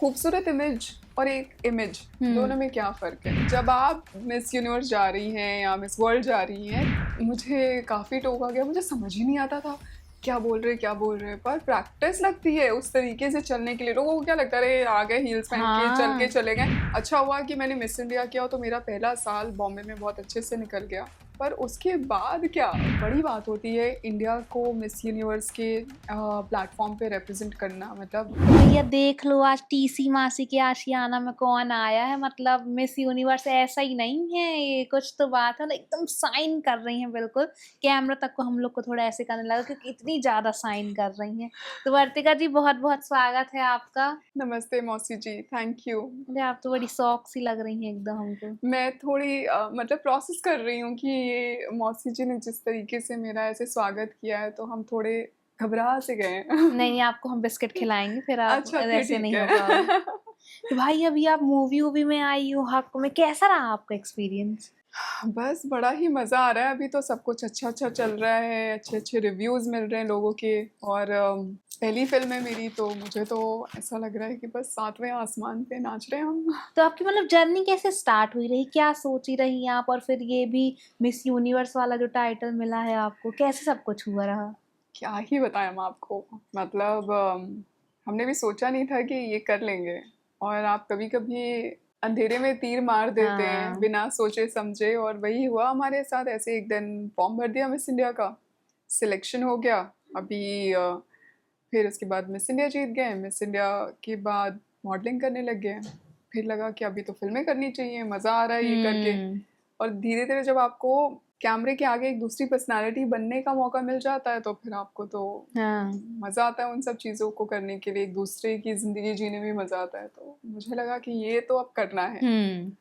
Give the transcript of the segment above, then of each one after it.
खूबसूरत इमेज और एक इमेज दोनों में क्या फ़र्क है। जब आप मिस यूनिवर्स जा रही हैं या मिस वर्ल्ड जा रही हैं, मुझे काफ़ी टोका गया, मुझे समझ ही नहीं आता था क्या बोल रहे, पर प्रैक्टिस लगती है उस तरीके से चलने के लिए। लोगों को क्या लगता है, अरे आ गए हील्स पहन के चल के चले गए। अच्छा हुआ कि मैंने मिस इंडिया किया तो मेरा पहला साल बॉम्बे में बहुत अच्छे से निकल गया, पर उसके बाद क्या बड़ी बात होती है इंडिया को मिस यूनिवर्स के प्लेटफॉर्म पे रिप्रेजेंट करना। मतलब भैया देख लो आज टीसी मासी के आशियाना में कौन आया है। मतलब मिस यूनिवर्स ऐसा ही नहीं है, ये कुछ तो बात है ना, एकदम साइन कर रही हैं बिल्कुल। कैमरा तक को हम लोग को थोड़ा ऐसे करने लगा क्योंकि इतनी ज्यादा साइन कर रही हैं। तो वर्तिका जी बहुत बहुत स्वागत है आपका। नमस्ते मौसी जी, थैंक यू। अरे आप तो बड़ी शौक सी लग रही हैं एकदम हमको। मैं थोड़ी मतलब प्रोसेस कर रही हूँ कि ये मौसी जी ने जिस तरीके से मेरा ऐसे स्वागत किया है तो हम थोड़े घबरा से गए हैं। नहीं आपको हम बिस्किट खिलाएंगे, फिर आप अच्छा फिर ऐसे ठीक नहीं हो पाओगे। है। तो भाई अभी आप मूवी वूवी में आई हो हक में, कैसा रहा आपका एक्सपीरियंस? बस बड़ा ही मज़ा आ रहा है। अभी तो सब कुछ अच्छा अच्छा चल रहा है, अच्छे अच्छे रिव्यूज़ मिल रहे हैं लोगों के। और पहली फिल्म है मेरी, तो मुझे तो ऐसा लग रहा है कि बस सातवें आसमान पे नाच रहे हैं हम। तो आपकी मतलब जर्नी कैसे स्टार्ट हुई रही, क्या सोची रही आप, और फिर ये भी मिस यूनिवर्स वाला जो टाइटल मिला है आपको, कैसे सब कुछ हुआ रहा? क्या ही बताएं हम आपको। मतलब हमने भी सोचा नहीं था कि ये कर लेंगे। और आप कभी कभी अंधेरे में तीर मार देते हैं हाँ। बिना सोचे समझे, और वही हुआ हमारे साथ। ऐसे एक दिन फॉर्म भर दिया मिस इंडिया का, सिलेक्शन हो गया। अभी फिर उसके बाद मिस इंडिया जीत गए। मिस इंडिया के बाद मॉडलिंग करने लग गए। फिर लगा कि अभी तो फिल्में करनी चाहिए, मज़ा आ रहा है ये करके। हम्म। और धीरे धीरे जब आपको कैमरे के आगे एक दूसरी पर्सनालिटी बनने का मौका मिल जाता है तो फिर आपको तो हाँ। मज़ा आता है उन सब चीज़ों को करने के लिए। एक दूसरे की ज़िंदगी जीने में मज़ा आता है, तो मुझे लगा कि ये तो अब करना है। हम्म।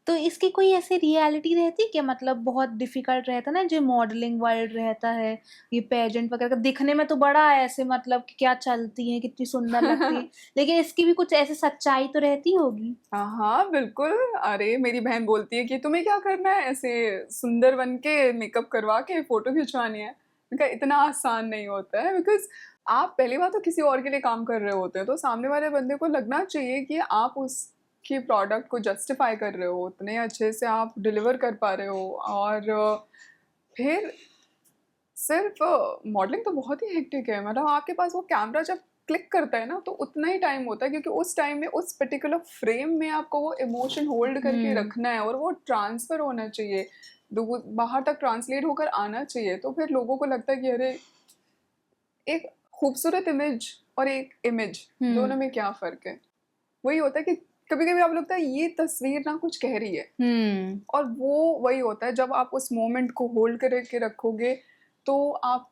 तो इसकी कोई ऐसी रियलिटी रहती है क्या? मतलब बहुत डिफिकल्ट रहता है ना जो मॉडलिंग वर्ल्ड रहता है, ये पेजेंट वगैरह का दिखने में तो बड़ा ऐसे मतलब कि क्या चलती है, कितनी सुंदर लगती है, लेकिन इसकी भी कुछ ऐसे सच्चाई तो रहती होगी। हाँ हाँ बिल्कुल। अरे मेरी बहन बोलती है कि तुम्हें क्या करना है, ऐसे सुंदर बन के मेकअप करवा के फोटो खिंचवानी है। मैंने कहा इतना आसान नहीं होता है, बिकॉज आप पहली बार तो किसी और के लिए काम कर रहे होते हैं, तो सामने वाले बंदे को लगना चाहिए कि आप उसके प्रोडक्ट को जस्टिफाई कर रहे हो, उतने अच्छे से आप डिलीवर कर पा रहे हो। और फिर सिर्फ मॉडलिंग तो बहुत ही हेक्टिक है। मतलब आपके पास वो कैमरा जब क्लिक करता है ना तो उतना ही टाइम होता है, क्योंकि उस टाइम में उस पर्टिकुलर फ्रेम में आपको वो इमोशन होल्ड करके हम्म। रखना है और वो ट्रांसफर होना चाहिए, बाहर तक ट्रांसलेट होकर आना चाहिए। तो फिर लोगों को लगता है कि अरे, एक खूबसूरत इमेज और एक इमेज दोनों हम्म। में क्या फ़र्क है। वही होता है कि कभी कभी आप लगता है ये तस्वीर ना कुछ कह रही है, हम्म। और वो वही होता है जब आप उस मोमेंट को होल्ड करके रखोगे तो आप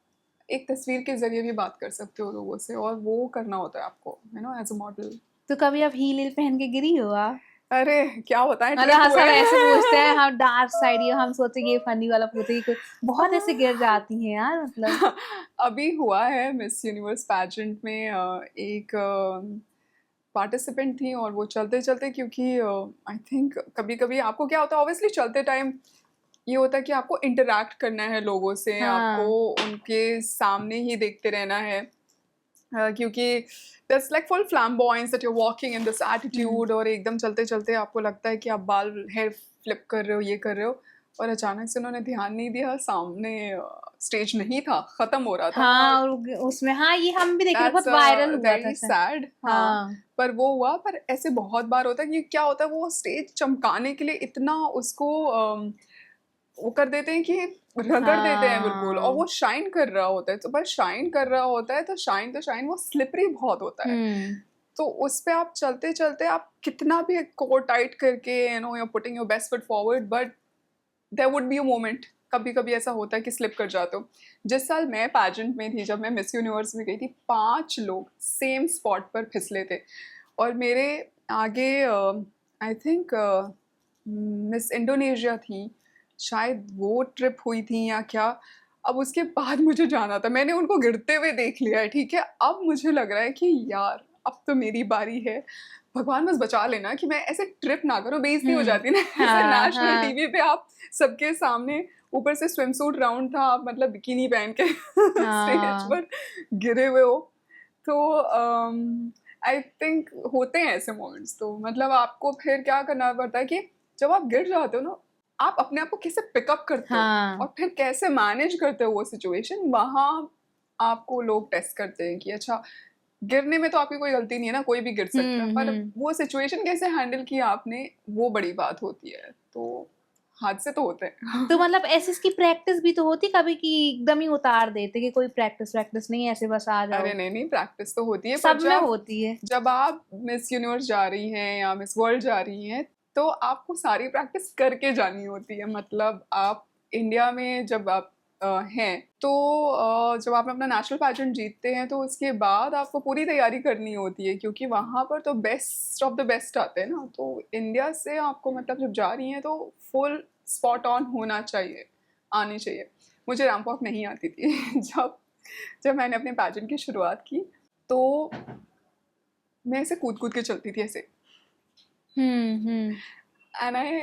एक तस्वीर के जरिए भी बात कर सकते हो लोगों से, और वो करना होता है आपको, you know, as a model. तो कभी आप हील हील पहन के गिरी हो आप? अरे क्या बताएं, मतलब ट्रिप हाँ हुए। सब ऐसे पूछते हैं, हम डार्क साइड, ये हम सोचेंगे ये फनी वाला पूछेगी कोई, बहुत ऐसे गिर जाती हैं यार मतलब। अभी हुआ है मिस यूनिवर्स पैजेंट में, एक पार्टिसिपेंट थी और वो चलते चलते, क्योंकि आई थिंक कभी कभी आपको क्या होता है, ऑब्वियसली चलते टाइम ये होता है कि आपको इंटरैक्ट करना है लोगों से, आपको हाँ। उनके सामने ही देखते रहना है। क्योंकि that's like full flamboyance that you are walking in this hmm. Attitude, और एकदम चलते चलते आपको लगता है कि आप बाल हेयर फ्लिप कर रहे हो, ये कर रहे हो, और अचानक से उन्होंने ध्यान नहीं दिया, सामने स्टेज नहीं था, खत्म हो रहा था। और हाँ और उसमें हाँ ये हम भी देख रहे, दैट्स बहुत वायरल हुआ था वेरी शायद। सैड। हाँ, हाँ। पर वो हुआ। पर ऐसे बहुत बार होता है कि क्या होता है, वो स्टेज चमकाने के लिए इतना उसको वो कर देते हैं कि रगड़ देते हैं बिल्कुल, और हाँ। वो शाइन कर रहा होता है। तो पर शाइन कर रहा होता है तो शाइन वो स्लिपरी बहुत होता है। हम्म। तो उस पे आप चलते चलते आप कितना भी कोर टाइट करके, you know, you are putting your best foot forward, but there would be a moment, कभी कभी ऐसा होता है कि स्लिप कर जाते हो। जिस साल मैं पैजेंट में थी, जब मैं मिस यूनिवर्स में गई थी, 5 लोग सेम स्पॉट पर फिसले थे। और मेरे आगे आई थिंक मिस इंडोनेशिया थी, शायद वो ट्रिप हुई थी या क्या। अब उसके बाद मुझे जाना था, मैंने उनको गिरते हुए देख लिया है, ठीक है। अब मुझे लग रहा है कि यार अब तो मेरी बारी है, भगवान बस बचा लेना कि मैं ऐसे ट्रिप ना करूं, बेइज्जती हो जाती ना। ऐसे हाँ नेशनल हाँ टीवी पे आप सबके सामने, ऊपर से स्विम सूट राउंड था, आप मतलब बिकिनी पहन के स्टेज हाँ। पर गिरे हुए हो। तो आई थिंक होते हैं ऐसे मोमेंट्स। तो मतलब आपको फिर क्या करना पड़ता है कि जब आप गिर जाते हो ना, आप अपने आप को कैसे पिकअप करते हो हाँ और फिर कैसे मैनेज करते हो वो सिचुएशन, वहाँ आपको लोग टेस्ट करते हैं कि अच्छा, गिरने में तो आपकी कोई गलती नहीं है ना, कोई भी गिर सकता है, पर वो सिचुएशन कैसे हैंडल किया आपने, वो बड़ी बात होती है। तो हादसे तो होते हैं। तो मतलब ऐसे इसकी प्रैक्टिस भी तो होती कभी कि एकदम ही उतार देते कि कोई प्रैक्टिस वैक्टिस नहीं, ऐसे बस आ जाओ? अरे नहीं नहीं, प्रैक्टिस तो होती है, पर सब में होती है। जब आप मिस यूनिवर्स जा रही हैं या मिस वर्ल्ड जा रही हैं, तो आपको सारी प्रैक्टिस करके जानी होती है। मतलब आप इंडिया में जब आप हैं, तो जब आप अपना नेशनल पैजेंट जीतते हैं, तो उसके बाद आपको पूरी तैयारी करनी होती है, क्योंकि वहाँ पर तो बेस्ट ऑफ द बेस्ट आते हैं ना। तो इंडिया से आपको मतलब जब जा रही हैं तो फुल स्पॉट ऑन होना चाहिए, आनी चाहिए। मुझे रैंप वॉक नहीं आती थी। जब जब मैंने अपने पैजेंट की शुरुआत की, तो मैं ऐसे कूद कूद के चलती थी ऐसे, एंड आई,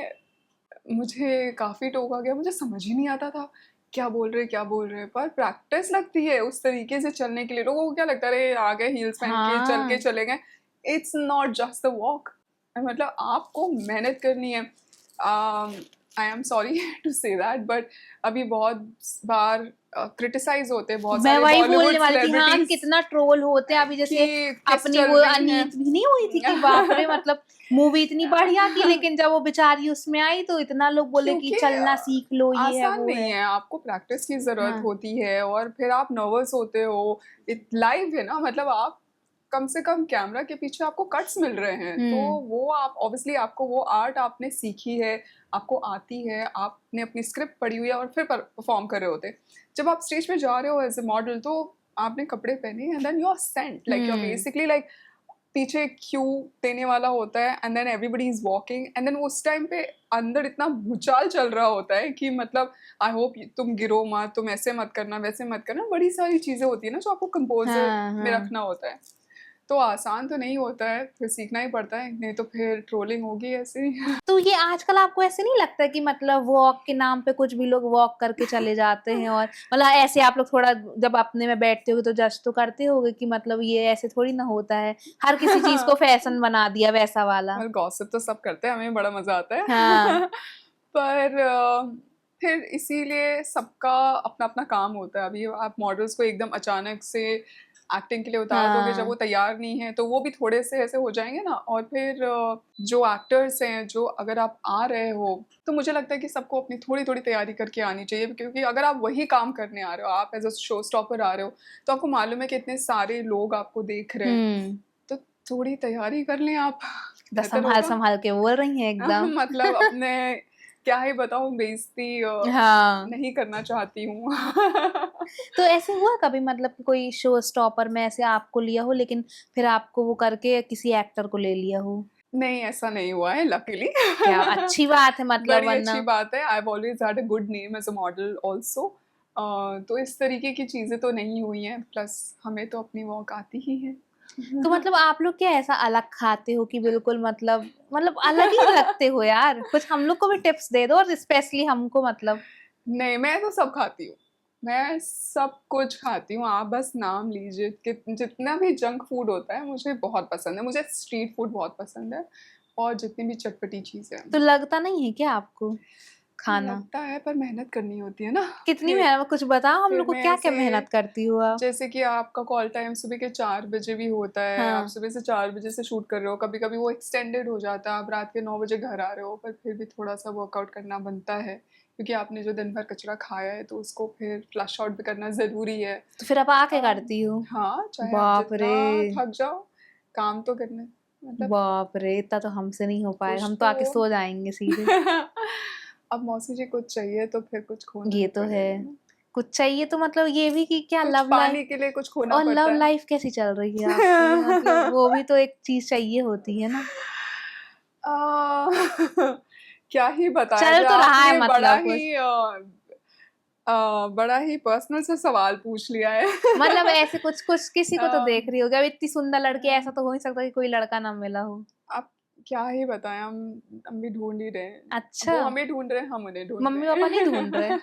मुझे काफ़ी टोका गया, मुझे समझ ही नहीं आता था क्या बोल रहे क्या बोल रहे। पर प्रैक्टिस लगती है उस तरीके से चलने के लिए। लोगों को क्या लगता है, अरे आ गए हील्स पहन के चल के हाँ चले गए। It's not just the walk, मतलब आपको मेहनत करनी है। I am sorry to say that, but अभी बहुत बार क्रिटिसाइज होते हैं बहुत मैं सारे वही बॉलीवुड बोलने वाली थी। हाँ सेलिब्रिटीज कितना ट्रोल होते हैं अभी, जैसे कि किस अपनी चल वो रही हैं। अनीत भी नहीं हुई थी कि बाप रे, मतलब मूवी इतनी बढ़िया थी लेकिन जब वो बेचारी उसमें आई तो इतना लोग बोले कि क्योंकि चलना सीख लो, ये है आसान वो नहीं है। है, आपको प्रैक्टिस की जरूरत हाँ होती है, और फिर आप नर्वस होते हो। लाइव है ना, मतलब आप कम से कम कैमरा के पीछे आपको कट्स मिल रहे हैं, तो वो आप ऑब्वियसली आपको वो आर्ट आपने सीखी है, आपको आती है, आपने अपनी स्क्रिप्ट पढ़ी हुई है और फिर परफॉर्म कर रहे होते। जब आप स्टेज पे जा रहे हो एज ए मॉडल, तो आपने कपड़े पहने and then you are sent, like you are basically like, पीछे क्यू देने वाला होता है and then everybody is walking, and then उस टाइम पे अंदर इतना भूचाल चल रहा होता है कि मतलब आई होप तुम गिरो मत, तुम ऐसे मत करना, वैसे मत करना। बड़ी सारी चीजें होती है ना जो आपको कंपोजर हाँ में हाँ। रखना होता है। तो आसान तो नहीं होता है, फिर सीखना ही पड़ता है, नहीं तो फिर ट्रोलिंग होगी ऐसे ही। तो ये आजकल आपको ऐसे नहीं लगता कि मतलब वॉक के नाम पे कुछ भी लोग वॉक करके चले जाते हैं, और मतलब ऐसे आप लोग थोड़ा जब अपने में बैठते होगे तो जज तो करते होगे कि मतलब ये ऐसे थोड़ी ना होता है, हर किसी चीज को फैशन बना दिया वैसा वाला? और गॉसिप तो सब करते हैं, हमें बड़ा मजा आता हाँ है। पर फिर इसीलिए सबका अपना अपना काम होता है। अभी आप मॉडल्स को एकदम अचानक से एक्टिंग के लिए उतार दोगे, जब हाँ। वो तैयार नहीं है, तो वो भी थोड़े से ऐसे हो जाएंगे ना। और फिर जो एक्टर्स हैं, जो अगर आप आ रहे हो, तो मुझे लगता है कि सबको अपनी थोड़ी थोड़ी तैयारी करके आनी चाहिए, क्योंकि अगर आप वही काम करने आ रहे हो, आप एज अ शो स्टॉपर आ रहे हो, तो आपको मालूम है कि इतने सारे लोग आपको देख रहे हैं, तो थोड़ी तैयारी कर लें आप, तो बेहतर संभाल होगा। संभाल के बोल रही हैं एकदम। मतलब अपने क्या ही बताऊं, बेइज्जती हाँ। नहीं करना चाहती हूँ। तो ऐसे हुआ कभी मतलब कि कोई शो स्टॉपर में ऐसे आपको लिया हो लेकिन फिर आपको वो करके किसी एक्टर को ले लिया हो? नहीं, ऐसा नहीं हुआ है लकीली। क्या अच्छी बात है, मतलब बड़ी अच्छी वरना। बात है। I have always had a good name as a model also. तो इस तरीके की चीजें तो नहीं हुई हैं, प्लस हमें तो अपनी वॉक आती ही है। तो मतलब आप लोग क्या ऐसा अलग खाते हो कि बिल्कुल मतलब अलग ही लगते हो यार, कुछ हम लोग को भी टिप्स दे दो, और स्पेशली हमको मतलब। नहीं, मैं तो सब खाती हूँ, मैं सब कुछ खाती हूँ। आप बस नाम लीजिए कि जितना भी जंक फूड होता है मुझे बहुत पसंद है। मुझे स्ट्रीट फूड बहुत पसंद है, और जितनी भी चटपटी चीज़ें हैं। तो लगता नहीं है क्या आपको खाना? लगता है, पर मेहनत करनी होती है ना। कितनी फिर मेहनत, कुछ बताओ हम फिर लोग को, मैं क्या क्या ऐसे, मेहनत करती हो आप? जैसे कि आपका कॉल टाइम सुबह के 4 बजे भी होता है, आप हाँ। सुबह से 4 बजे से शूट कर रहे हो, कभी कभी वो एक्सटेंडेड हो जाता है, आप रात के 9 बजे घर आ रहे हो, पर फिर भी थोड़ा सा वर्कआउट करना बनता है, क्योंकि आपने जो दिन भर कचरा खाया है तो उसको फिर फ्लश आउट भी करना ज़रूरी है। तो फिर आप आके अम, करती हो? हाँ, चाहे आप बाप जितना रे। थक जाओ, काम तो करना है। मतलब बाप रे, इतना तो हमसे नहीं हो पाएगा, कुछ हम तो तो। आके सो जाएंगे सीधे। अब मौसी जी कुछ चाहिए तो फिर कुछ खोना ये भी तो है। पड़ेगा ना। कुछ चाहिए तो मतलब ये भी कि क्या कुछ लव लाइफ, पाने के लिए कुछ खोना और लव पड़ता है। लाइफ कैसी चल रही है आपकी, मतलब वो भी तो एक चीज चाहिए होती है ना। आ, क्या ही बताया चल जाए, तो रहा है आपने मतलब कुछ। बड़ा ही पर्सनल सा सवाल पूछ लिया है। मतलब ऐसे कुछ कुछ किसी को तो अ, देख रही होगी, अब इतनी सुंदर लड़की है, अ, ऐसा तो हो नहीं सकता कि कोई लड़का ना मिला हो। आप क्या ही बताएं, हम भी ढूंढ ही रहे हैं। अब अच्छा। वो हमें ढूंढ रहे हैं, हम उन्हें ढूंढ मम्मी रहे पापा नहीं ढूंढ रहे? हैं।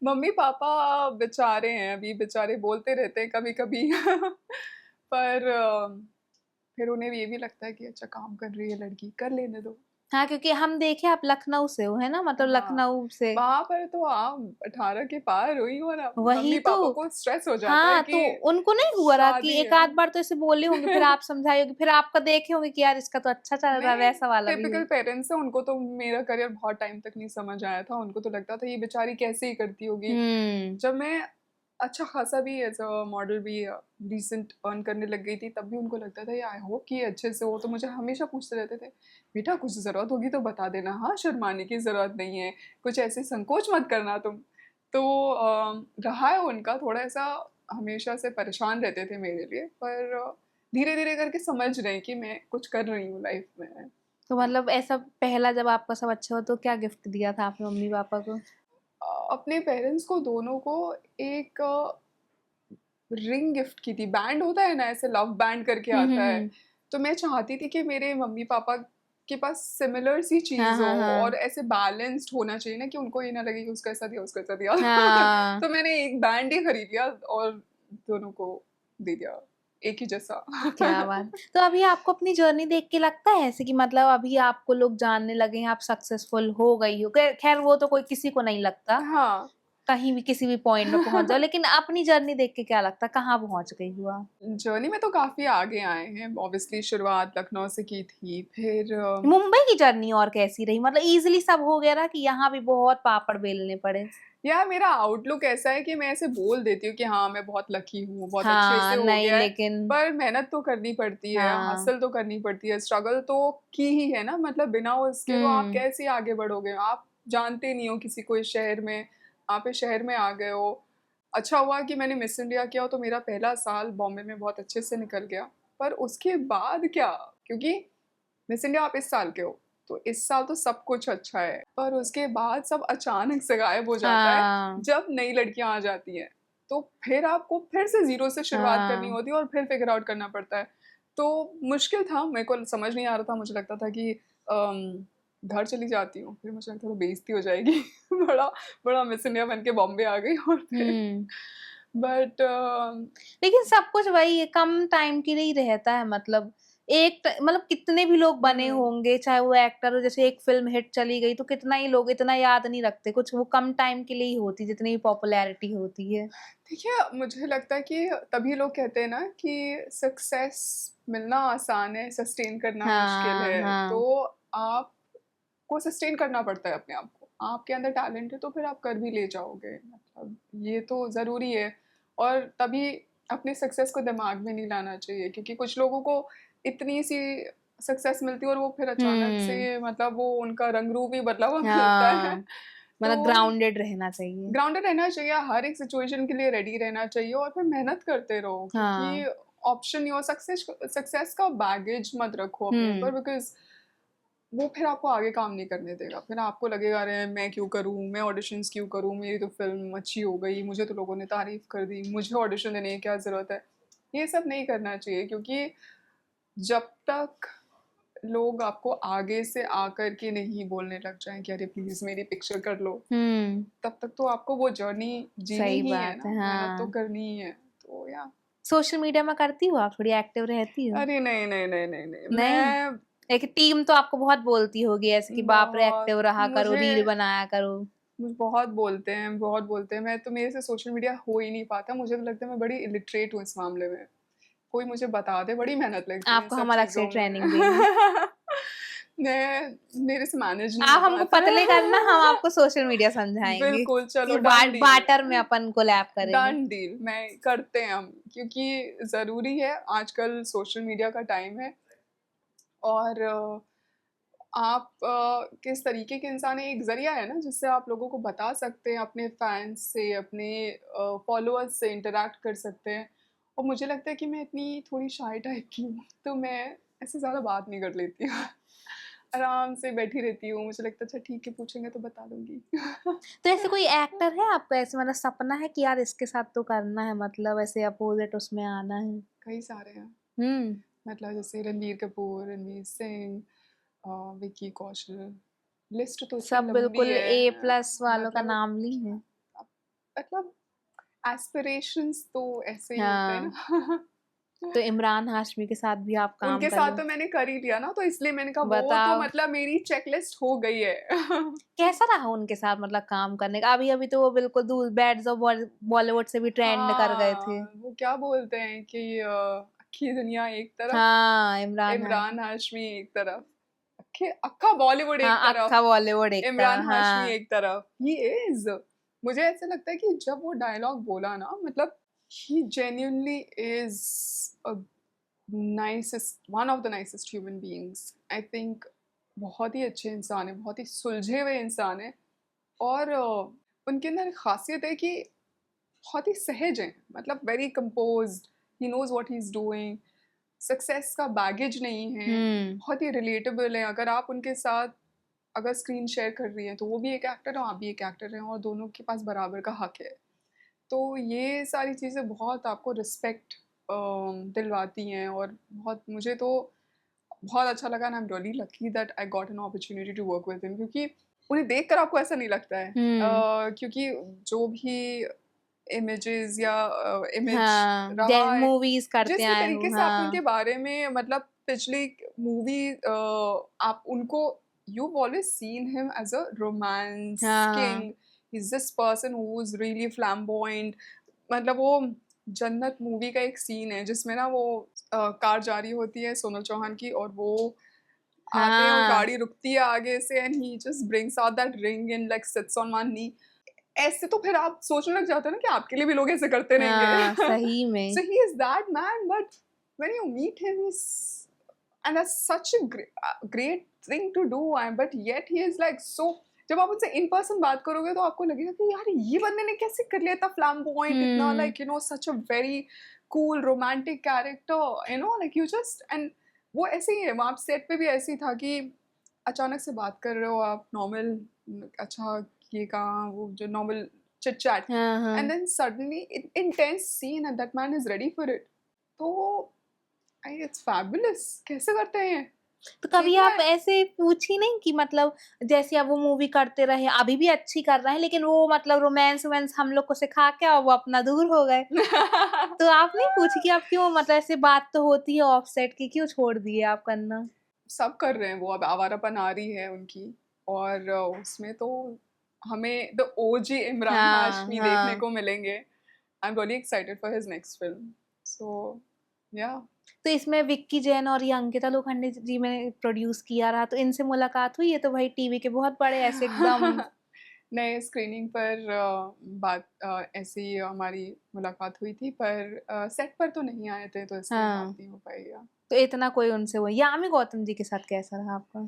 मम्मी पापा बेचारे हैं, अभी बेचारे बोलते रहते हैं कभी कभी। पर फिर उन्हें ये भी लगता है कि अच्छा काम कर रही है लड़की, कर लेने दो। हाँ, क्योंकि हम देखे आप लखनऊ से हो, है ना? मतलब हाँ, लखनऊ से। वहाँ पर तो आप 18 के पार हुई हो ना, वही तो। मम्मी-पापा को स्ट्रेस हो जाता है हाँ, तो कि उनको नहीं हुआ रहा कि शादी एक है। आध बार तो ऐसे बोले होंगे, फिर आप समझाए होंगे, फिर आपका देखे होंगे कि यार इसका तो अच्छा चल रहा है, मैं वैसा वाला भी टिपिकल हो। पेरेंट्स है, उनको तो मेरा करियर बहुत टाइम तक नहीं समझ आया था। उनको तो लगता था ये बेचारी कैसे ही करती होगी। हुँ। जब मैं अच्छा खासा भी एज़ अ मॉडल भी डिसेंट अर्न करने लग गई थी, तब भी उनको लगता था ये आई होप कि ये अच्छे से हो। तो मुझे हमेशा पूछते रहते थे, "बेटा कुछ ज़रूरत होगी तो बता देना, हाँ? शर्माने की ज़रूरत नहीं है, कुछ ऐसे संकोच मत करना तुम।" तो रहा है उनका थोड़ा ऐसा, हमेशा से परेशान रहते थे मेरे लिए, पर धीरे-धीरे करके समझ रहे हैं कि मैं कुछ कर रही हूँ लाइफ़ में। तो या मतलब ऐसा पहला जब आपका सब अच्छा हुआ तो क्या गिफ्ट दिया था आपने मम्मी-पापा को? अपने पेरेंट्स को दोनों को एक रिंग गिफ्ट की थी। बैंड होता है ना ऐसे लव बैंड करके हुँ, हुँ, आता है। हुँ। तो मैं चाहती थी कि मेरे मम्मी-पापा के पास सिमिलर सी हाँ, चीज़ हो हाँ, और हाँ। ऐसे बैलेंस्ड होना चाहिए ना कि उनको ये ना लगे कि उसका ऐसा दिया, उसका ऐसा दिया। हाँ। तो मैंने एक बैंड ही खरीद लिया और दोनों को दे दिया, एक ही जैसा। क्या बात! तो अभी आपको अपनी जर्नी देख के लगता है ऐसे कि मतलब अभी आपको लोग जानने लगे हैं, आप सक्सेसफुल हो गई हो? ख़ैर वो तो कोई किसी को नहीं लगता, हाँ। कहीं भी किसी भी पॉइंट में पहुँच जाओ, लेकिन अपनी जर्नी देख के क्या लगता है, कहाँ पहुँच गई हो आप? जर्नी में तो काफ़ी आगे आए हैं। ऑब्वियसली शुरुआत लखनऊ से की थी, फिर मुंबई की जर्नी और कैसी रही? मतलब ईज़िली सब हो गया ना कि यहाँ भी बहुत पापड़ बेलने पड़े? यार मेरा आउटलुक ऐसा है कि मैं ऐसे बोल देती हूँ कि हाँ, मैं बहुत लकी हूँ, बहुत अच्छे से हाँ, हो नहीं गया है, लेकिन पर मेहनत तो करनी पड़ती है, हाँ। हसल तो करनी पड़ती है, स्ट्रगल तो की ही है ना, मतलब बिना उसके तो आप हुँ। कैसे आगे बढ़ोगे? आप जानते नहीं हो किसी को इस शहर में, आप इस शहर में आ गए हो। अच्छा हुआ कि मैंने मिस इंडिया किया तो मेरा पहला साल बॉम्बे में बहुत अच्छे से निकल गया, पर उसके बाद क्या? क्योंकि मिस इंडिया आप इस साल के हो, तो इस साल तो सब कुछ अच्छा है, पर उसके बाद सब अचानक से गायब हो जाता है, हाँ, जब नई लड़कियाँ आ जाती हैं। तो फिर आपको फिर से ज़ीरो से शुरुआत करनी हाँ। होती है और फिर फिगर आउट करना पड़ता है। तो मुश्किल था, मेरे को समझ नहीं आ रहा था, मुझे लगता था कि घर चली जाती हूँ, फिर मुझे लगता था बेइज़्ज़ती हो जाएगी। बड़ा बड़ा मिस इंडिया बन के बॉम्बे आ गई और फिर हुँ। बट लेकिन सब कुछ वही है, कम टाइम के लिए ही रहता है मतलब एक ट मतलब कितने भी लोग बने हुँ। होंगे, चाहे वो एक्टर हो, जैसे एक फ़िल्म हिट चली गई, तो कितना ही लोग इतना याद नहीं रखते, कुछ वो कम टाइम के लिए ही होती, जितनी पॉपुलैरिटी होती है। देखिए, मुझे लगता है कि तभी लोग कहते हैं ना कि सक्सेस मिलना आसान है, सस्टेन करना मुश्किल हाँ, है। तो हाँ। आपको सस्टेन करना पड़ता है अपने आप को। आपके अंदर टैलेंट है तो फिर आप कर भी ले जाओगे। मतलब ये तो ज़रूरी है और तभी अपने सक्सेस को दिमाग में नहीं लाना चाहिए क्योंकि कुछ लोगों को इतनी सी सक्सेस मिलती है और वो फिर अचानक हुँ। से मतलब वो उनका रंग रूप ही बदला हुआ मिलता है। हाँ, तो मतलब ग्राउंडेड रहना चाहिए। ग्राउंडेड रहना चाहिए, हर एक सिचुएशन के लिए रेडी रहना चाहिए और फिर मेहनत करते रहो क्योंकि हाँ। ऑप्शन नहीं हो सक्सेस सक्सेस का बैगेज मत रखो अपने ऊपर हुँ। बिकॉज़ वो फिर आपको आगे काम नहीं करने देगा। फिर आपको लगेगा अरे मैं क्यों करूँ? मैं ऑडिशंस क्यों करूँ? मेरी तो फ़िल्म अच्छी हो गई, मुझे तो लोगों ने तारीफ़ कर दी, मुझे ऑडिशन देने की क्या ज़रूरत है? ये सब नहीं करना चाहिए क्योंकि जब तक लोग आपको आगे से आकर के नहीं बोलने लग जाएँ कि अरे प्लीज़ मेरी पिक्चर कर लो। हुँ। तब तक तो आपको वो जर्नी जीनी सही ही है बात ना, है, मेहनत तो हाँ। करनी ही है। तो या सोशल मीडिया में करती हो आप? थोड़ी एक्टिव रहती हो? अरे नहीं, नहीं, नहीं, नहीं, नहीं, नहीं? मैं एक टीम तो आपको बहुत बोलती होगी ऐसे कि बाप रे बहुत एक्टिव रहा करो, मुझे रील बनाया करो। मुझे बहुत बोलते हैं, बहुत बोलते हैं। मैं तो मेरे से सोशल मीडिया हो ही नहीं पाता। मुझे तो लगता है मैं बड़ी इलिटरेट हूँ इस मामले में। कोई मुझे बता दे, बड़ी मेहनत लगती है इन आपको सब हम अलग से चीज़ों ट्रेनिंग देंगे। में। मेरे से मैनेज नहीं हो आप हमको पाता पतले करना, हम है। आपको सोशल मीडिया समझाएँगे बिल्कुल, कि चलो डन डील। बार्टर में अपन कोलैब करेंगे। डन डील मैं करते हैं हम क्योंकि ज़रूरी है आजकल सोशल मीडिया का टाइम है और आप किस तरीके के इंसान हैं एक ज़रिया है ना जिससे आप लोगों को बता सकते हैं अपने फैन्स से, अपने फॉलोअर्स से इंटरैक्ट कर सकते हैं और मुझे लगता है कि मैं इतनी थोड़ी शाय टाइप की हूँ, तो मैं ऐसे ज़्यादा बात नहीं कर लेती हूँ। आराम से बैठी रहती हूँ, मुझे लगता है अच्छा ठीक है पूछेंगे तो बता दूँगी। तो ऐसे कोई एक्टर है आपका ऐसे मतलब सपना है कि यार इसके साथ तो करना है मतलब ऐसे अपोज़िट उसमें आना है? कई सारे हैं, हुँ। मतलब जैसे रणवीर कपूर, रणवीर सिंह विक्की कौशल, लिस्ट तो इतनी सब लंबी बिल्कुल ए है प्लस वालों का मतलब नाम ली है। मतलब एस्पिरेशंस तो ऐसे ही होते हैं हाँ। ना। तो इमरान हाशमी के साथ भी आप काम उनके कर साथ लो। तो मैंने कर ही लिया ना, तो इसलिए मैंने कहा वो तो बताओ मतलब मेरी चेकलिस्ट हो गई है। कैसा रहा उनके साथ मतलब काम करने का? अभी-अभी तो वो बिल्कुल दूर बैड्स ऑफ बॉलीवुड से भी ट्रेंड कर गए थे। हाँ, वो क्या बोलते हैं कि अक्खी दुनिया एक तरफ, हाँ, इमरान इमरान हाशमी। हाशमी एक तरफ, अक्खा बॉलीवुड एक हाँ, तरफ, अक्का बॉलीवुड एक इमरान तरफ, हाशमी हाँ। एक तरफ। ही इज, मुझे ऐसा लगता है कि जब वो डायलॉग बोला ना, मतलब he genuinely is a nicest, one of the nicest human beings I think. बहुत ही अच्छे इंसान है, बहुत ही सुलझे हुए इंसान है। और उनके अंदर एक खासियत है कि बहुत ही सहज हैं, मतलब very composed, he knows what he is doing. Success का बैगेज नहीं है, हुँ। बहुत ही रिलेटेबल है। अगर आप उनके साथ अगर स्क्रीन शेयर कर रही हैं तो वो भी एक एक्टर है, आप भी एक एक्टर हैं, और दोनों के पास बराबर का हक है। तो ये सारी चीज़ें बहुत आपको रिस्पेक्ट दिलवाती हैं। और बहुत, मुझे तो बहुत अच्छा लगा, and I am really lucky that I got an opportunity to work with him, क्योंकि उन्हें देखकर आपको ऐसा नहीं लगता है। हुँ। क्योंकि जो भी इमेजेस या इमेज हाँ, रहा जै है, मूवीज़ करते जिस भी आए तरीके हो, से आप हाँ। उनके बारे में, मतलब पिछली मूवी, आप उनको, you've always seen him as a romance king. हाँ, He's this person who's really flamboyant. मतलब वो जन्नत मूवी का एक सीन है जिसमें ना वो कार जा रही होती है सोनल चौहान की, और वो आते हैं और हाँ, गाड़ी रुकती है आगे से, and he just brings out that ring and like sits on one knee. ऐसे तो फिर आप सोचने लग जाते हो ना कि आपके लिए भी लोग ऐसे करते रहेंगे। हाँ, सही में। So he is that man, but when you meet him, he's, and that's such a great thing to do, and but yet he is like so, जब आप उनसे इन पर्सन बात करोगे तो आपको लगेगा कि यार ये बंदे ने कैसे कर लिया, इतना फ्लैम्बॉयंट, इतना हुँ। Like such a very cool romantic character, like you just, and वो ऐसे ही है, वहाँ सेट पे भी ऐसे ही था कि अचानक से बात कर रहे हो आप नॉर्मल, अच्छा ये कहाँ, वो जो नॉर्मल चिट चैट, हाँ, एंड हाँ। Then suddenly intense scene and that man is ready for it. तो इट्स फैबुलस, कैसे करते हैं? तो कभी ठीक आप है। ऐसे पूछी नहीं कि मतलब जैसे अब वो मूवी करते रहे, अभी भी अच्छी कर रहे हैं, लेकिन वो मतलब रोमांस-वोमांस हम लोग को सिखा के और वो अपना दूर हो गए। तो आप नहीं पूछी कि आप क्यों मतलब ऐसे बात तो होती है ऑफ सेट की, क्यों छोड़ दिए आप करना? सब कर रहे हैं वो, अब आवारापन आ रही है उनकी। और उसमें तो हमें द ओजी इमरान हाँ, हाशमी देखने हाँ। को मिलेंगे। I am really excited for his next film. So yeah. तो इसमें विक्की जैन और ये अंकिता लोखंडे जी ने प्रोड्यूस किया रहा, तो इनसे मुलाकात हुई? ये तो भाई टीवी के बहुत बड़े ऐसे एकदम नए स्क्रीनिंग पर ऐसी ही हमारी मुलाकात हुई थी, पर सेट पर तो नहीं आए थे, तो इसलिए बात हाँ, नहीं हो पाई। तो इतना कोई उनसे वो यामी गौतम जी के साथ कैसा रहा आपका?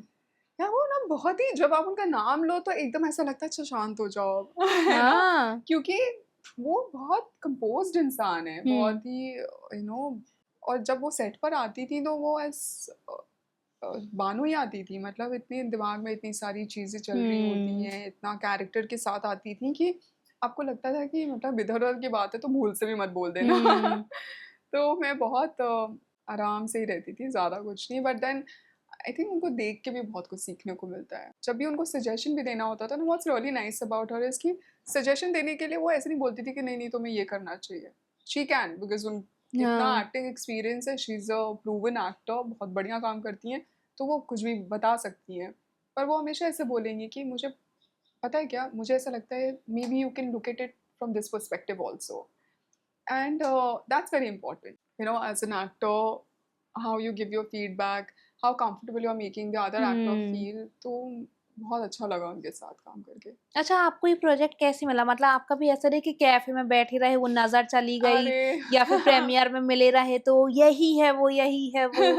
यार वो ना बहुत ही, जब आप उनका नाम लो तो एकदम ऐसा लगता है अच्छा शांत हो जाओ। है ना? हाँ। क्योंकि वो बहुत कंपोज्ड इंसान है, हुँ। बहुत ही और जब वो सेट पर आती थी तो वो बानो ही आती थी, मतलब इतनी दिमाग में इतनी सारी चीजें चल रही होती हुँ। हैं, इतना कैरेक्टर के साथ आती थी कि आपको लगता था कि मतलब इधर उधर की बात है तो भूल से भी मत बोल देना। हुँ। तो मैं बहुत आराम से ही रहती थी, ज्यादा कुछ नहीं, बट देन आई थिंक उनको देख के भी बहुत कुछ सीखने को मिलता है। जब भी उनको सजेशन भी देना होता था ना, what's really nice about her is कि सजेशन देने के लिए वो ऐसे नहीं बोलती थी कि नहीं नहीं तुम्हें ये करना चाहिए। शी कैन, बिकॉज उन इतना हाँ। एक्टिंग एक्सपीरियंस है, she is a proven actor, बहुत बढ़िया काम करती हैं, तो वो कुछ भी बता सकती हैं। पर वो हमेशा ऐसे बोलेंगी कि मुझे पता है क्या, मुझे ऐसा लगता है may be you can look at it from this perspective also, and that's very important, as an actor, how you give your feedback, how comfortable you're making the other actor hmm. feel। तो बहुत अच्छा लगा उनके साथ काम करके। अच्छा आपको ये प्रोजेक्ट कैसे मिला? मतलब आपका भी ऐसा रहे कि कैफ़े में बैठे रहे, वो नज़र चली गई अरे या फिर प्रीमियर में मिले रहे तो यही है वो, यही है वो।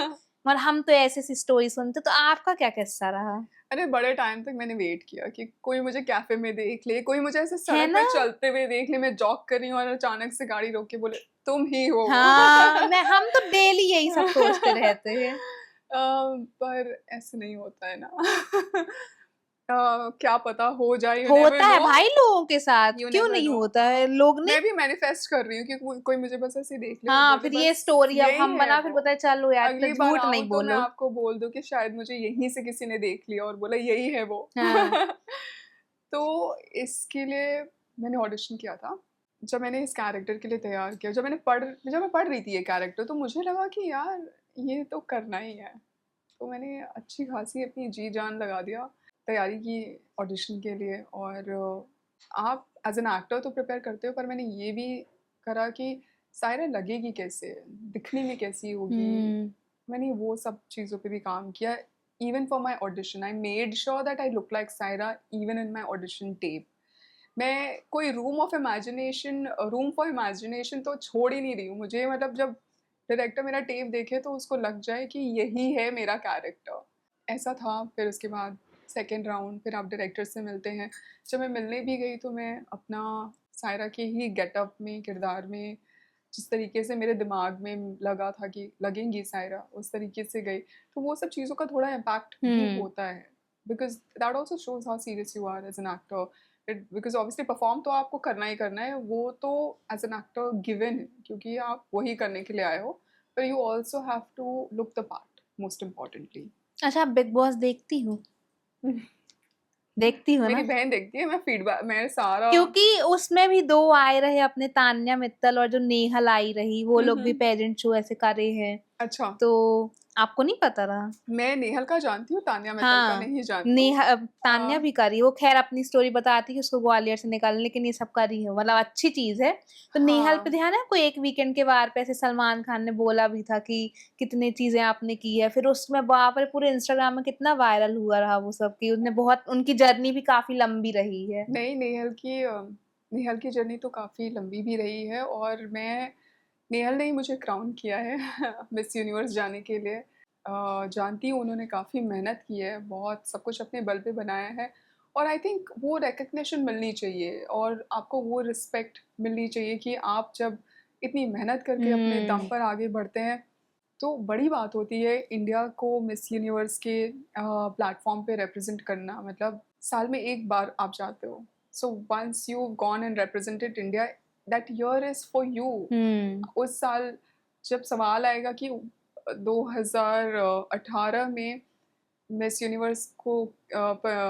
मतलब हम तो ऐसी-ऐसी स्टोरी सुनते, तो आपका क्या किस्सा रहा? अरे बड़े टाइम तक मैंने वेट किया कि कोई मुझे कैफे में देख ले, कोई मुझे ऐसे है सड़क ना? पे चलते हुए देख ले, मैं जॉग कर रही हूँ और अचानक से गाड़ी रोक के बोले तुम ही हो वो। हाँ, हम तो डेली यही सब सोचते रहते हैं। पर ऐसे नहीं होता है ना। क्या पता हो जाए, यू नेवर होता है नो। भाई लोगों के साथ, यू क्यों नेवर नहीं नो। होता है? लोग नहीं मैं भी मैनिफेस्ट कर रही हूँ कि कोई मुझे बस ऐसे देख ले और हाँ, बोले फिर ये बस स्टोरी अब यही हम है बना फिर वो। पता है चलो यार इतना अगली बार झूठ आऊँ नहीं तो मैं बोलो। आपको बोल दूँ कि शायद मुझे यहीं से किसी ने देख लिया और बोला यही है वो। हाँ। तो इसके लिए मैंने ऑडिशन किया था, जब मैंने इस कैरेक्टर के लिए तैयार किया, जब मैं पढ़ रही थी ये कैरेक्टर, तो मुझे लगा कि यार ये तो करना ही है। तो मैंने अच्छी खासी अपनी जी जान लगा दिया, तैयारी की ऑडिशन के लिए। और आप एज एन एक्टर तो प्रिपेयर करते हो, पर मैंने ये भी करा कि सायरा लगेगी कैसे, दिखने में कैसी होगी। हम्म। मैंने वो सब चीज़ों पे भी काम किया। Even for my audition I made sure that I look like Saira even in my audition tape. मैं कोई रूम फॉर इमेजिनेशन तो छोड़ ही नहीं रही हूँ। मुझे मतलब जब डायरेक्टर मेरा टेप देखे तो उसको लग जाए कि यही है मेरा कैरेक्टर। ऐसा था। फिर उसके बाद सेकेंड राउंड, फिर आप डायरेक्टर से मिलते हैं। जब मैं मिलने भी गई तो मैं अपना सायरा के ही गेटअप में, किरदार में, जिस तरीके से मेरे दिमाग में लगा था कि लगेंगी सायरा, उस तरीके से गई। तो वो सब चीज़ों का थोड़ा इम्पैक्ट भी हम्म। होता है, because that also shows how serious you are as an actor. Because obviously perform तो आपको करना है, वो तो एज एन एक्टर गिवन है, क्योंकि आप वही करने के लिए आए हो। पर you also have to look the part most importantly. अच्छा, आप बिग बॉस देखती हो? देखती हो मेरी ना? बहन देखती है, मैं फीडबैक, मैं सारा क्योंकि उसमें भी दो आए रहे अपने, तान्या मित्तल और जो नेहल आई रही, वो लोग भी हम्म। पेजेंट शो ऐसे करे हैं। अच्छा, तो आपको नहीं पता रहा? मैं नेहल का जानती हूँ, तान्या मित्तल का हाँ, नहीं जानती हूँ। तान्या भी करी, वो खैर अपनी स्टोरी बताती कि उसको ग्वालियर से निकालने, लेकिन ये सब करी है, मतलब अच्छी चीज है। तो नेहल पे हाँ, ध्यान है, कोई एक वीकेंड के बार पे ऐसे सलमान खान ने बोला भी था कि कितनी चीजें आपने की है, फिर उसमें बाप रे पूरे इंस्टाग्राम में कितना वायरल हुआ रहा वो सब, की उसने बहुत, उनकी जर्नी भी काफी लंबी रही है। नहीं, नेहल की जर्नी तो काफ़ी लंबी भी रही है। और मैं, नेहल ने ही मुझे क्राउन किया है मिस यूनिवर्स जाने के लिए। जानती हूँ उन्होंने काफ़ी मेहनत की है, बहुत सब कुछ अपने बल पे बनाया है। और आई थिंक वो रिकग्निशन मिलनी चाहिए, और आपको वो रिस्पेक्ट मिलनी चाहिए कि आप जब इतनी मेहनत करके अपने दम हम्म। पर आगे बढ़ते हैं, तो बड़ी बात होती है इंडिया को मिस यूनिवर्स के प्लेटफॉर्म पे रिप्रेजेंट करना। मतलब साल में एक बार आप जाते हो, so once you gone and represented India, that year is for you. Hmm. उस साल जब सवाल आएगा कि 2018 में मिस यूनिवर्स को,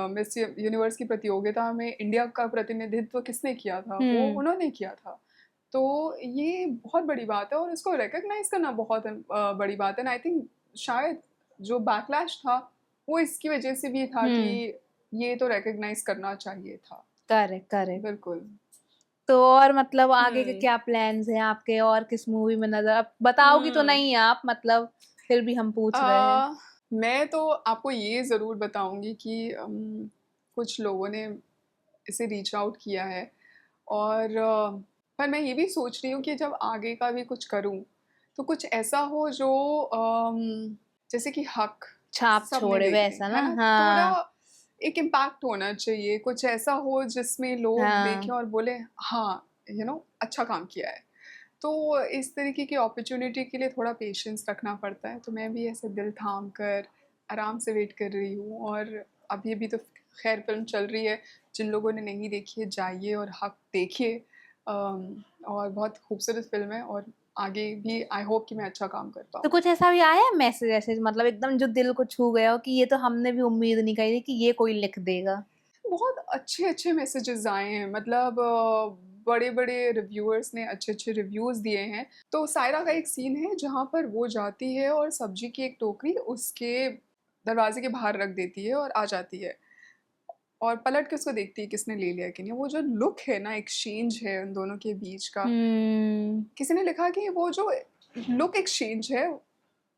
मिस यूनिवर्स की प्रतियोगिता में इंडिया का प्रतिनिधित्व किसने किया था, वो हम्म। उन्होंने किया था। तो ये बहुत बड़ी बात है, और इसको रिकग्नाइज करना बहुत बड़ी बात है। आई थिंक शायद जो बैकलैश था वो इसकी वजह से भी था कि हम्म। ये तो रिकग्नाइज करना चाहिए था। Correct, correct. बिल्कुल। तो और मतलब आगे के हम्म। क्या प्लान्स हैं आपके, और किस मूवी में नजर, अब बताओगी तो हम्म। नहीं आप, मतलब फिर भी हम पूछ रहे हैं। आ, मैं तो आपको ये ज़रूर बताऊंगी कि कुछ लोगों ने इसे रीच आउट किया है। और पर मैं ये भी सोच रही हूँ कि जब आगे का भी कुछ करूँ तो कुछ ऐसा हो जो जैसे कि हक छाप सबने छोड़े देख वैसा लें, ना, है ना। थोड़ा हाँ। एक इम्पैक्ट होना चाहिए, कुछ ऐसा हो जिसमें लोग देखें हाँ। और बोले हाँ, अच्छा काम किया है। तो इस तरीके की अपॉर्चुनिटी के लिए थोड़ा पेशेंस रखना पड़ता है। तो मैं भी ऐसे दिल थाम कर आराम से वेट कर रही हूँ। और अभी अभी तो खैर फिल्म चल रही है, जिन लोगों ने नहीं देखी है जाइए और हक देखिए। और बहुत खूबसूरत फिल्म है, और आगे भी आई होप कि मैं अच्छा काम कर तो पाऊँ। कुछ ऐसा भी आया है मैसेज ऐसे, मतलब एकदम जो दिल को छू गया हो कि ये तो हमने भी उम्मीद नहीं करी थी कि ये कोई लिख देगा? बहुत अच्छे अच्छे मैसेजेस आए हैं, मतलब बड़े बड़े रिव्यूअर्स ने अच्छे अच्छे रिव्यूज़ दिए हैं। तो सायरा का एक सीन है जहाँ पर वो जाती है और सब्जी की एक टोकरी उसके दरवाजे के बाहर रख देती है और आ जाती है, और पलट के उसको देखती है किसने ले लिया कि नहीं। वो जो लुक है ना, एक्सचेंज है उन दोनों के बीच का। हम्म। किसी ने लिखा कि वो जो लुक एक्सचेंज है,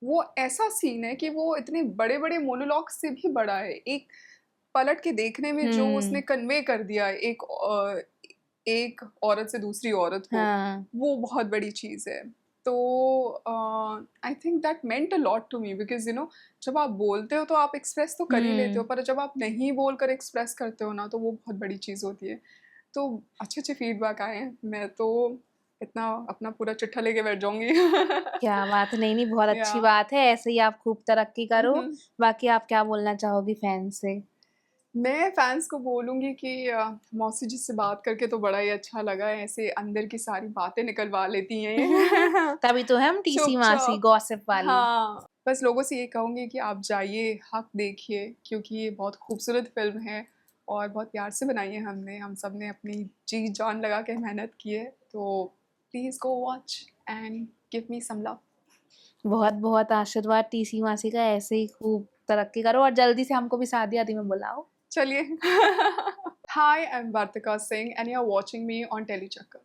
वो ऐसा सीन है कि वो इतने बड़े बड़े मोनोलॉग से भी बड़ा है। एक पलट के देखने में जो हम्म। उसने कन्वे कर दिया है एक औरत से दूसरी औरत को, हाँ। वो बहुत बड़ी चीज़ है। तो I think that meant a lot to me, because जब आप बोलते हो तो आप एक्सप्रेस तो कर ही लेते हो, हम्म। पर जब आप नहीं बोलकर एक्सप्रेस करते हो ना, तो वो बहुत बड़ी चीज़ होती है। तो अच्छे अच्छे फीडबैक आए हैं, मैं तो इतना अपना पूरा चिट्ठा लेके बैठ जाऊंगी क्या बात है, नहीं नहीं, बहुत या अच्छी बात है, ऐसे ही आप खूब तरक्की करो। बाकी आप क्या बोलना चाहोगी फैंस से? मैं फैंस को बोलूँगी कि मौसी जी से बात करके तो बड़ा ही अच्छा लगा है, ऐसे अंदर की सारी बातें निकलवा लेती हैं ये तभी तो है हम टीसी मासी चुपचाप। गॉसिप वाली। हाँ, बस लोगों से ये कहूँगी कि आप जाइए, हक देखिए, क्योंकि ये बहुत खूबसूरत फ़िल्म है और बहुत प्यार से बनाई है हमने, हम सब ने अपनी जी जान लगा के मेहनत की है। तो please go watch and give me some love. बहुत बहुत आशीर्वाद टीसी मासी का, ऐसे ही खूब तरक्की करो और जल्दी से हमको भी शादी आदि में बुलाओ। चलिए। Hi, I am Vartika Singh and you are watching me on Telly चक्कर।